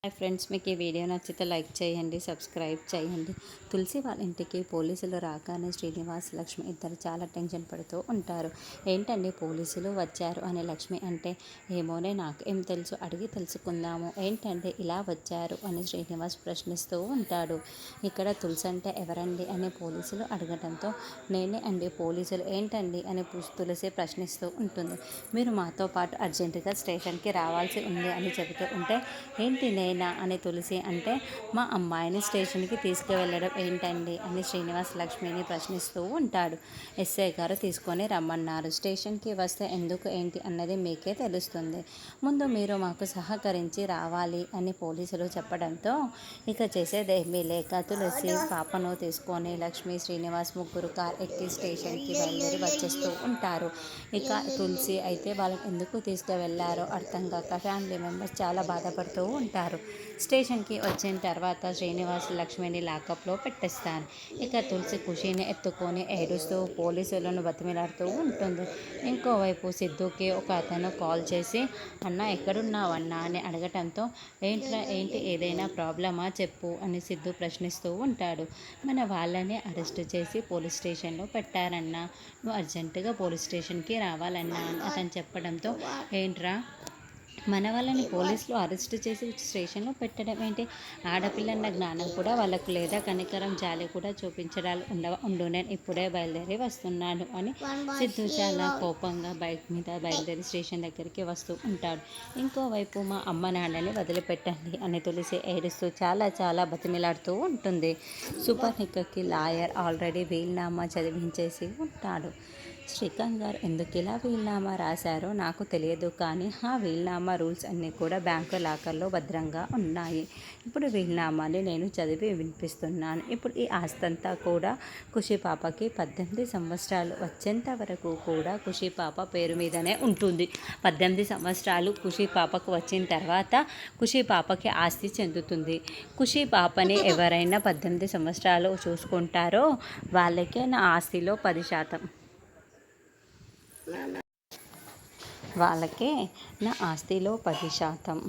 Hi friends, మీకు ఈ video నచ్చితే లైక్ చేయండి, సబ్స్క్రైబ్ చేయండి. తులసి వాళ్ళ ఇంటికి పోలీసులు రాగానే శ్రీనివాస్, లక్ష్మి ఇద్దరు చాలా టెన్షన్ పడుతూ ఉంటారు. ఏంటండి పోలీసులు వచ్చారు అని లక్ష్మి అంటే, ఏమోనే నాకు ఏం తెలుసు, అడిగి తెలుసుకుందాము. ఏంటంటే ఇలా వచ్చారు అని శ్రీనివాస్ ప్రశ్నిస్తూ ఉంటాడు. ఇక్కడ తులసి అంటే ఎవరండి అని పోలీసులు అడగడంతో, నేనే అండి పోలీసులు. ఏంటండి అని తులసి ప్రశ్నిస్తూ ఉంటుంది. మీరు మాతో పాటు అర్జెంటుగా స్టేషన్కి రావాల్సి ఉంది అని చెబుతూ ఉంటే, ఏంటి నేనా అని తులసి అంటే, మా అమ్మాయిని స్టేషన్కి తీసుకువెళ్ళడం ఏంటండి అని శ్రీనివాస్ లక్ష్మిని ప్రశ్నిస్తూ ఉంటాడు. ఎస్ఐ గారు తీసుకొని రమ్మన్నారు. స్టేషన్కి వస్తే ఎందుకు ఏంటి అన్నది మీకే తెలుస్తుంది. ముందు మీరు మాకు సహకరించి రావాలి అని పోలీసులు చెప్పడంతో, ఇక చేసేదేమీ లేక తులసి పాపను తీసుకొని లక్ష్మి, శ్రీనివాస్ ముగ్గురు కార్ ఎక్కి స్టేషన్కి బయలుదేరి వచ్చేస్తూ ఉంటారు. ఇక తులసి అయితే వాళ్ళని ఎందుకు తీసుకువెళ్ళారో అర్థం కాక ఫ్యామిలీ మెంబర్స్ చాలా బాధపడుతూ ఉంటారు. స్టేషన్కి వచ్చిన తర్వాత శ్రీనివాస్ లక్ష్మిని లాకప్లో పెట్టేస్తాను. ఇక తులసి ఖుషిని ఎత్తుకొని ఏడుస్తూ పోలీసులను బతిమిలాడుతూ ఉంటుంది. ఇంకోవైపు సిద్ధుకి ఒక అతను కాల్ చేసి, అన్న ఎక్కడున్నావన్నా అని అడగటంతో, ఏంటి ఏదైనా ప్రాబ్లమా చెప్పు అని సిద్ధు ప్రశ్నిస్తూ ఉంటాడు. మన వాళ్ళని అరెస్ట్ చేసి పోలీస్ స్టేషన్లో పెట్టారన్నా, నువ్వు అర్జెంటుగా పోలీస్ స్టేషన్కి రావాలన్నా అని అతను చెప్పడంతో, ఏంట్రా మన వాళ్ళని పోలీసులు అరెస్ట్ చేసి స్టేషన్లో పెట్టడం ఏంటి? ఆడపిల్లన్న జ్ఞానం కూడా వాళ్ళకు లేదా? కనికరం జాలి కూడా చూపించడాలు ఉండు. నేను ఇప్పుడే బయలుదేరి వస్తున్నాను అని సిద్ధు చాలా కోపంగా బైక్ మీద బయలుదేరి స్టేషన్ దగ్గరికి వస్తూ ఉంటాడు. ఇంకోవైపు మా అమ్మ నాన్నని వదిలిపెట్టండి అని తులసి ఏడుస్తూ చాలా చాలా బతిమిలాడుతూ ఉంటుంది. సుపర్ణికకి లాయర్ ఆల్రెడీ వీలునామా చదివించేసి ఉంటాడు. శ్రీకాంత్ గారు ఎందుకు ఇలా వీలునామా రాశారో నాకు తెలియదు, కానీ ఆ వీలునామా రూల్స్ అన్నీ కూడా బ్యాంకు లాకర్లో భద్రంగా ఉన్నాయి. ఇప్పుడు వీలునామాని నేను చదివి వినిపిస్తున్నాను. ఇప్పుడు ఈ ఆస్తంతా కూడా ఖుషి పాపకి 18 సంవత్సరాలు వచ్చేంత వరకు కూడా ఖుషి పాప పేరు మీదనే ఉంటుంది. 18 సంవత్సరాలు ఖుషి పాపకు వచ్చిన తర్వాత ఖుషి పాపకి ఆస్తి చెందుతుంది. ఖుషి పాపని ఎవరైనా 18 సంవత్సరాలు చూసుకుంటారో వాళ్ళకే నా ఆస్తిలో 10% వాళ్ళకే నా ఆస్తిలో 10%,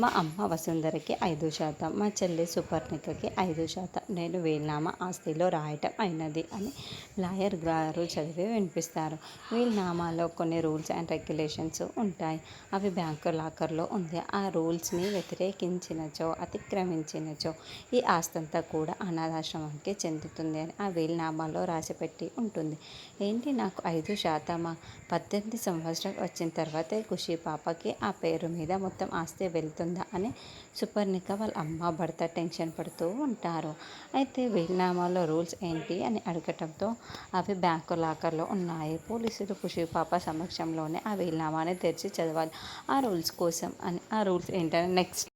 మా అమ్మ వసుంధరకి 5%, మా చెల్లి సుపర్ణికకి 5% నేను వీలునామా ఆస్తిలో రాయటం అయినది అని లాయర్ గారు చదివి వినిపిస్తారు. వీలునామాలో కొన్ని రూల్స్ అండ్ రెగ్యులేషన్స్ ఉంటాయి. అవి బ్యాంకు లాకర్లో ఉంది. ఆ రూల్స్ని వ్యతిరేకించినచో, అతిక్రమించినచో ఈ ఆస్తంతా కూడా అనాథాశ్రమానికి చెందుతుంది అని ఆ వీలునామాలో రాసిపెట్టి ఉంటుంది. ఏంటి నాకు 5%? 18 సంవత్సరాలు వచ్చిన తర్వాతే ఖుషి పాపకి ఆ పేరు మీద మొత్తం ఆస్తి వెళ్తుందా అని సుపర్ణిక వాళ్ళ అమ్మ భర్త టెన్షన్ పడుతూ ఉంటారు. అయితే వీలునామాలో రూల్స్ ఏంటి అని అడగటంతో, అవి బ్యాంకు లాకర్లో ఉన్నాయి. పోలీసులు ఖుషి పాప సమక్షంలోనే ఆ వీలునామాని తెరిచి చదవాలి. ఆ రూల్స్ కోసం అని ఆ రూల్స్ ఏంటని నెక్స్ట్